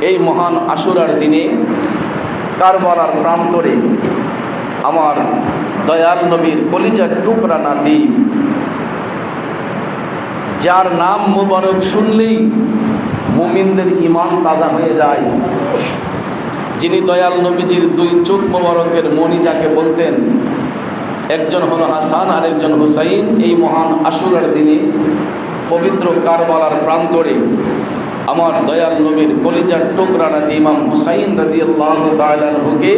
এই মহান আশুরার দিনে কারবালার প্রান্তরে আমার দয়াল নবীর কলিজার টুকরা নাতি, যার নাম মুবারক শুনলেই মুমিনদের ঈমান তাজা হয়ে যায়, যিনি দয়াল নবীজির দুই চোখ মুবারকের মণি যাকে বলতেন, একজন হলো হাসান আর একজন হুসাইন। এই মহান আশুরার দিনে পবিত্র কারবালার প্রান্তরে আমার দয়াল নবীর কলিজার টুকরা নাতি ইমাম হুসাইন রাদিয়াল্লাহু তাআলা আনহুকে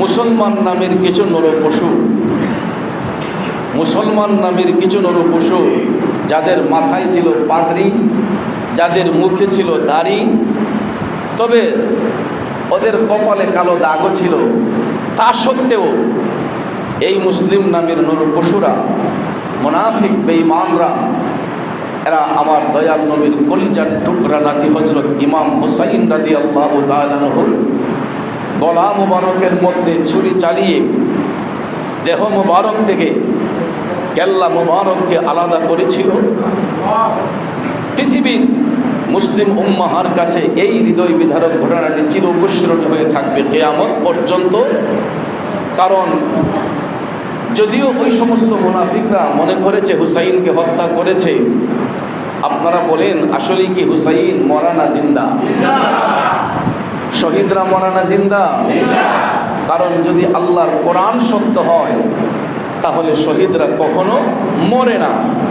মুসলমান নামের কিছু নরপশু যাদের মাথায় ছিল পাগড়ি, যাদের মুখে ছিল দাড়ি, তবে ওদের কপালে কালো দাগও ছিল, তা সত্ত্বেও এই মুসলিম নামের নরপশুরা, মুনাফিক বেঈমানরা, এরা আমার দয়াল নবীর কলিজার টুকরা নাতি হযরত ইমাম হুসাইন রাদিয়াল্লাহু তাআলা আনহুর গলা মুবারকের মধ্যে ছুরি চালিয়ে দেহ মুবারক থেকে কেল্লা মুবারককে আলাদা করেছিল। পৃথিবীর মুসলিম উম্মাহার কাছে এই হৃদয় বিধারক ঘটনাটি চির অনুসরণীয় হয়ে থাকবে কিয়ামত পর্যন্ত। কারণ যদিও ওই সমস্ত মুনাফিকরা মনে করেছে হুসাইনকে হত্যা করেছে, আপনারা বলেন আসলেই কি হুসাইন মরা না জিন্দা? শহীদরা মরা না জিন্দা? কারণ যদি আল্লাহর কোরআন সত্য হয় তাহলে শহীদরা কখনো মরে না।